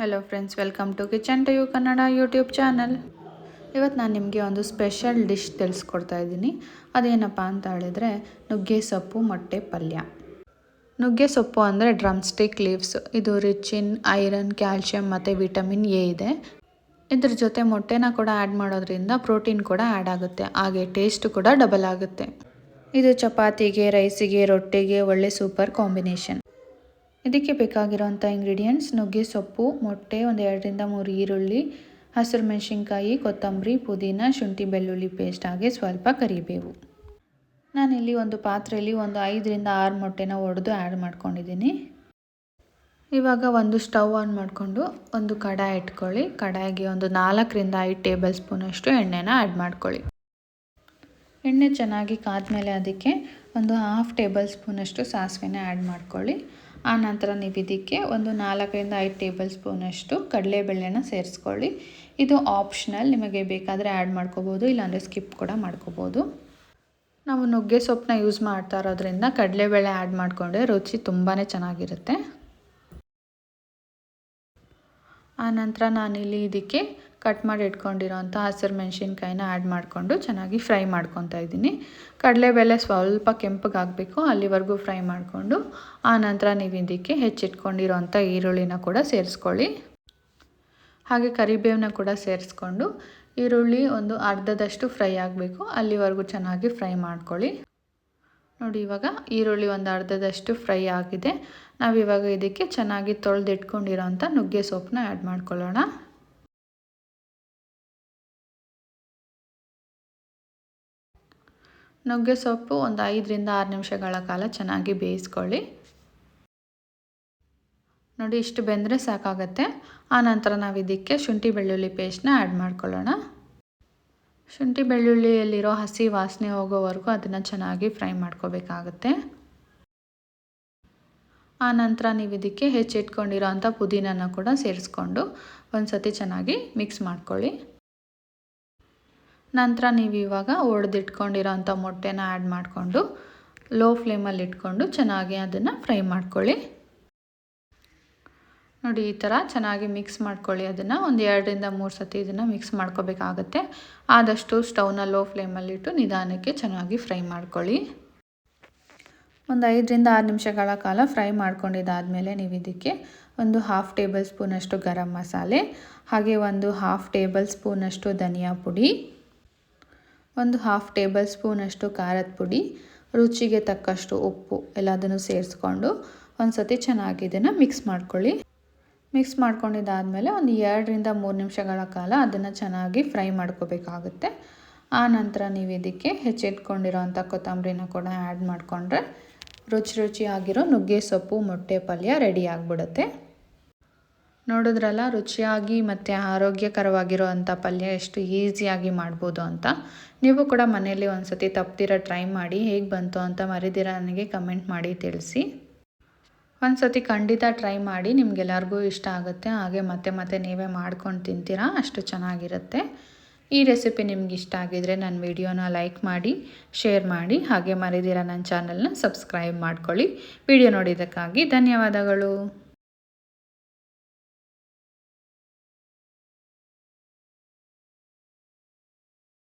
Hello friends, welcome to kitchen to you Kannada YouTube channel. ಇವತ್ತು ನಾನು ನಿಮಗೆ ಒಂದು ಸ್ಪೆಷಲ್ ಡಿಶ್ ತಿಳಿಸ್ಕೊಡ್ತಾ ಇದ್ದೀನಿ. ಅದೇನಪ್ಪ ಅಂತ ಹೇಳಿದ್ರೆ ನುಗ್ಗೆ ಸೊಪ್ಪು ಮೊಟ್ಟೆ ಪಲ್ಯ. ನುಗ್ಗೆ ಸೊಪ್ಪು ಅಂದರೆ ಡ್ರಮ್ ಸ್ಟಿಕ್ ಲೀವ್ಸ್. ಇದು ರಿಚ್ ಇನ್ ಐರನ್, ಕ್ಯಾಲ್ಶಿಯಂ ಮತ್ತು ವಿಟಮಿನ್ ಎ ಇದೆ. ಇದ್ರ ಜೊತೆ ಮೊಟ್ಟೆನ ಕೂಡ ಆ್ಯಡ್ ಮಾಡೋದ್ರಿಂದ ಪ್ರೋಟೀನ್ ಕೂಡ ಆ್ಯಡ್ ಆಗುತ್ತೆ, ಹಾಗೆ ಟೇಸ್ಟ್ ಕೂಡ ಡಬಲ್ ಆಗುತ್ತೆ. ಇದು ಚಪಾತಿಗೆ, ರೈಸಿಗೆ, ರೊಟ್ಟಿಗೆ ಒಳ್ಳೆ ಸೂಪರ್ ಕಾಂಬಿನೇಷನ್. ಇದಕ್ಕೆ ಬೇಕಾಗಿರೋಂಥ ಇಂಗ್ರೀಡಿಯೆಂಟ್ಸ್: ನುಗ್ಗೆ ಸೊಪ್ಪು, ಮೊಟ್ಟೆ, ಒಂದು 2ರಿಂದ 3 ಈರುಳ್ಳಿ, ಹಸಿರು ಮೆಣಸಿನ್ಕಾಯಿ, ಕೊತ್ತಂಬರಿ, ಪುದೀನ, ಶುಂಠಿ ಬೆಳ್ಳುಳ್ಳಿ ಪೇಸ್ಟ್, ಹಾಗೆ ಸ್ವಲ್ಪ ಕರಿಬೇವು. ನಾನಿಲ್ಲಿ ಒಂದು ಪಾತ್ರೆಯಲ್ಲಿ ಒಂದು 5ರಿಂದ 6 ಮೊಟ್ಟೆನ ಒಡೆದು ಆ್ಯಡ್ ಮಾಡ್ಕೊಂಡಿದ್ದೀನಿ. ಇವಾಗ ಒಂದು ಸ್ಟವ್ ಆನ್ ಮಾಡಿಕೊಂಡು ಒಂದು ಕಡಾಯಿ ಇಟ್ಕೊಳ್ಳಿ. ಕಡಾಯಿಗೆ ಒಂದು 4ರಿಂದ 5 ಟೇಬಲ್ ಸ್ಪೂನಷ್ಟು ಎಣ್ಣೆನ ಆ್ಯಡ್ ಮಾಡ್ಕೊಳ್ಳಿ. ಎಣ್ಣೆ ಚೆನ್ನಾಗಿ ಕಾದ್ಮೇಲೆ ಅದಕ್ಕೆ ಒಂದು 1/2 ಟೇಬಲ್ ಸ್ಪೂನಷ್ಟು ಸಾಸಿವೆನ ಆ್ಯಡ್ ಮಾಡ್ಕೊಳ್ಳಿ. ಆನಂತರ ನೀವು ಇದಕ್ಕೆ ಒಂದು 4ರಿಂದ 5 ಟೇಬಲ್ ಸ್ಪೂನಷ್ಟು ಕಡಲೆಬೇಳೆನ ಸೇರಿಸ್ಕೊಳ್ಳಿ. ಇದು ಆಪ್ಷನಲ್, ನಿಮಗೆ ಬೇಕಾದರೆ ಆ್ಯಡ್ ಮಾಡ್ಕೋಬೋದು, ಇಲ್ಲಾಂದರೆ ಸ್ಕಿಪ್ ಕೂಡ ಮಾಡ್ಕೋಬೋದು. ನಾವು ನುಗ್ಗೆ ಸೊಪ್ಪನ್ನ ಯೂಸ್ ಮಾಡ್ತಾ ಇರೋದ್ರಿಂದ ಕಡಲೆಬೇಳೆ ಆ್ಯಡ್ ಮಾಡಿಕೊಂಡ್ರೆ ರುಚಿ ತುಂಬಾ ಚೆನ್ನಾಗಿರುತ್ತೆ. ಆನಂತರ ನಾನಿಲ್ಲಿ ಇದಕ್ಕೆ ಕಟ್ ಮಾಡಿ ಇಟ್ಕೊಂಡಿರೋಂಥ ಹಸಿರು ಮೆಣಸಿನ್ಕಾಯಿನ ಆ್ಯಡ್ ಮಾಡಿಕೊಂಡು ಚೆನ್ನಾಗಿ ಫ್ರೈ ಮಾಡ್ಕೊತಾ ಇದ್ದೀನಿ. ಕಡಲೆಬೇಳೆ ಸ್ವಲ್ಪ ಕೆಂಪಗಾಗಬೇಕು, ಅಲ್ಲಿವರೆಗೂ ಫ್ರೈ ಮಾಡಿಕೊಂಡು ಆನಂತರ ನೀವು ಇದಕ್ಕೆ ಹೆಚ್ಚಿಟ್ಕೊಂಡಿರೋಂಥ ಈರುಳ್ಳಿನ ಕೂಡ ಸೇರಿಸ್ಕೊಳ್ಳಿ. ಹಾಗೆ ಕರಿಬೇವನ್ನ ಕೂಡ ಸೇರಿಸ್ಕೊಂಡು ಈರುಳ್ಳಿ ಒಂದು ಅರ್ಧದಷ್ಟು ಫ್ರೈ ಆಗಬೇಕು, ಅಲ್ಲಿವರೆಗೂ ಚೆನ್ನಾಗಿ ಫ್ರೈ ಮಾಡ್ಕೊಳ್ಳಿ. ನೋಡಿ, ಇವಾಗ ಈರುಳ್ಳಿ ಒಂದು ಅರ್ಧದಷ್ಟು ಫ್ರೈ ಆಗಿದೆ. ನಾವಿವಾಗ ಇದಕ್ಕೆ ಚೆನ್ನಾಗಿ ತೊಳೆದಿಟ್ಕೊಂಡಿರೋಂಥ ನುಗ್ಗೆ ಸೊಪ್ಪನ್ನ ಆ್ಯಡ್ ಮಾಡ್ಕೊಳ್ಳೋಣ. ನುಗ್ಗೆ ಸೊಪ್ಪು ಒಂದು 5ರಿಂದ 6 ನಿಮಿಷಗಳ ಕಾಲ ಚೆನ್ನಾಗಿ ಬೇಯಿಸ್ಕೊಳ್ಳಿ. ನೋಡಿ, ಇಷ್ಟು ಬೆಂದರೆ ಸಾಕಾಗತ್ತೆ. ಆನಂತರ ನಾವು ಇದಕ್ಕೆ ಶುಂಠಿ ಬೆಳ್ಳುಳ್ಳಿ ಪೇಸ್ಟ್ನ ಆ್ಯಡ್ ಮಾಡ್ಕೊಳ್ಳೋಣ. ಶುಂಠಿ ಬೆಳ್ಳುಳ್ಳಿಯಲ್ಲಿರೋ ಹಸಿ ವಾಸನೆ ಹೋಗೋವರೆಗೂ ಅದನ್ನು ಚೆನ್ನಾಗಿ ಫ್ರೈ ಮಾಡ್ಕೋಬೇಕಾಗತ್ತೆ. ಆನಂತರ ನೀವು ಇದಕ್ಕೆ ಹೆಚ್ಚಿಟ್ಕೊಂಡಿರೋ ಅಂಥ ಪುದೀನನ ಕೂಡ ಸೇರಿಸ್ಕೊಂಡು ಒಂದು ಸತಿ ಚೆನ್ನಾಗಿ ಮಿಕ್ಸ್ ಮಾಡ್ಕೊಳ್ಳಿ. ನಂತರ ನೀವು ಇವಾಗ ಒಡೆದಿಟ್ಕೊಂಡಿರೋ ಅಂಥ ಮೊಟ್ಟೆನ ಆ್ಯಡ್ ಮಾಡಿಕೊಂಡು ಲೋ ಫ್ಲೇಮಲ್ಲಿ ಇಟ್ಕೊಂಡು ಚೆನ್ನಾಗಿ ಅದನ್ನು ಫ್ರೈ ಮಾಡ್ಕೊಳ್ಳಿ. ನೋಡಿ, ಈ ಥರ ಚೆನ್ನಾಗಿ ಮಿಕ್ಸ್ ಮಾಡ್ಕೊಳ್ಳಿ. ಅದನ್ನು ಒಂದು 2ರಿಂದ 3 ಸತಿ ಇದನ್ನು ಮಿಕ್ಸ್ ಮಾಡ್ಕೋಬೇಕಾಗತ್ತೆ. ಆದಷ್ಟು ಸ್ಟವ್ನ ಲೋ ಫ್ಲೇಮಲ್ಲಿಟ್ಟು ನಿಧಾನಕ್ಕೆ ಚೆನ್ನಾಗಿ ಫ್ರೈ ಮಾಡ್ಕೊಳ್ಳಿ. ಒಂದು 5ರಿಂದ 6 ನಿಮಿಷಗಳ ಕಾಲ ಫ್ರೈ ಮಾಡ್ಕೊಂಡಿದ್ದಾದಮೇಲೆ ನೀವು ಇದಕ್ಕೆ ಒಂದು 1/2 ಟೇಬಲ್ ಸ್ಪೂನಷ್ಟು ಗರಂ ಮಸಾಲೆ, ಹಾಗೆ ಒಂದು 1/2 ಟೇಬಲ್ ಸ್ಪೂನಷ್ಟು ಧನಿಯಾ ಪುಡಿ, ಒಂದು 1/2 ಟೇಬಲ್ ಸ್ಪೂನಷ್ಟು ಖಾರದ ಪುಡಿ, ರುಚಿಗೆ ತಕ್ಕಷ್ಟು ಉಪ್ಪು ಎಲ್ಲದನ್ನು ಸೇರಿಸ್ಕೊಂಡು ಒಂದು ಸತಿ ಚೆನ್ನಾಗಿ ಇದನ್ನು ಮಿಕ್ಸ್ ಮಾಡ್ಕೊಳ್ಳಿ. ಮಿಕ್ಸ್ ಮಾಡ್ಕೊಂಡಿದ್ದಾದಮೇಲೆ ಒಂದು 2ರಿಂದ 3 ನಿಮಿಷಗಳ ಕಾಲ ಅದನ್ನು ಚೆನ್ನಾಗಿ ಫ್ರೈ ಮಾಡ್ಕೋಬೇಕಾಗುತ್ತೆ. ಆನಂತರ ನೀವು ಇದಕ್ಕೆ ಹೆಚ್ಚಿಟ್ಕೊಂಡಿರೋಂಥ ಕೊತ್ತಂಬರಿನ ಕೂಡ ಆ್ಯಡ್ ಮಾಡಿಕೊಂಡ್ರೆ ರುಚಿಯಾಗಿರೋ ನುಗ್ಗೆ ಸೊಪ್ಪು ಮೊಟ್ಟೆ ಪಲ್ಯ ರೆಡಿ ಆಗಿಬಿಡುತ್ತೆ. ನೋಡಿದ್ರಲ್ಲ, ರುಚಿಯಾಗಿ ಮತ್ತು ಆರೋಗ್ಯಕರವಾಗಿರೋ ಅಂಥ ಪಲ್ಯ ಎಷ್ಟು ಈಸಿಯಾಗಿ ಮಾಡ್ಬೋದು ಅಂತ. ನೀವು ಕೂಡ ಮನೆಯಲ್ಲಿ ಒಂದು ಸತಿ ತಪ್ಪದಿರ ಟ್ರೈ ಮಾಡಿ, ಹೇಗೆ ಬಂತು ಅಂತ ಮರಿದಿರ ನನಗೆ ಕಮೆಂಟ್ ಮಾಡಿ ತಿಳಿಸಿ. ಒಂದು ಸತಿ ಖಂಡಿತ ಟ್ರೈ ಮಾಡಿ, ನಿಮಗೆಲ್ಲರಿಗೂ ಇಷ್ಟ ಆಗುತ್ತೆ. ಹಾಗೆ ಮತ್ತೆ ನೀವೇ ಮಾಡ್ಕೊಂಡು ತಿಂತೀರಾ, ಅಷ್ಟು ಚೆನ್ನಾಗಿರುತ್ತೆ. ಈ ರೆಸಿಪಿ ನಿಮ್ಗೆ ಇಷ್ಟ ಆಗಿದರೆ ನನ್ನ ವಿಡಿಯೋನ ಲೈಕ್ ಮಾಡಿ, ಶೇರ್ ಮಾಡಿ, ಹಾಗೆ ಮರಿದಿರ ನನ್ನ ಚಾನಲ್ನ ಸಬ್ಸ್ಕ್ರೈಬ್ ಮಾಡ್ಕೊಳ್ಳಿ. ವಿಡಿಯೋ ನೋಡಿದ್ದಕ್ಕಾಗಿ ಧನ್ಯವಾದಗಳು.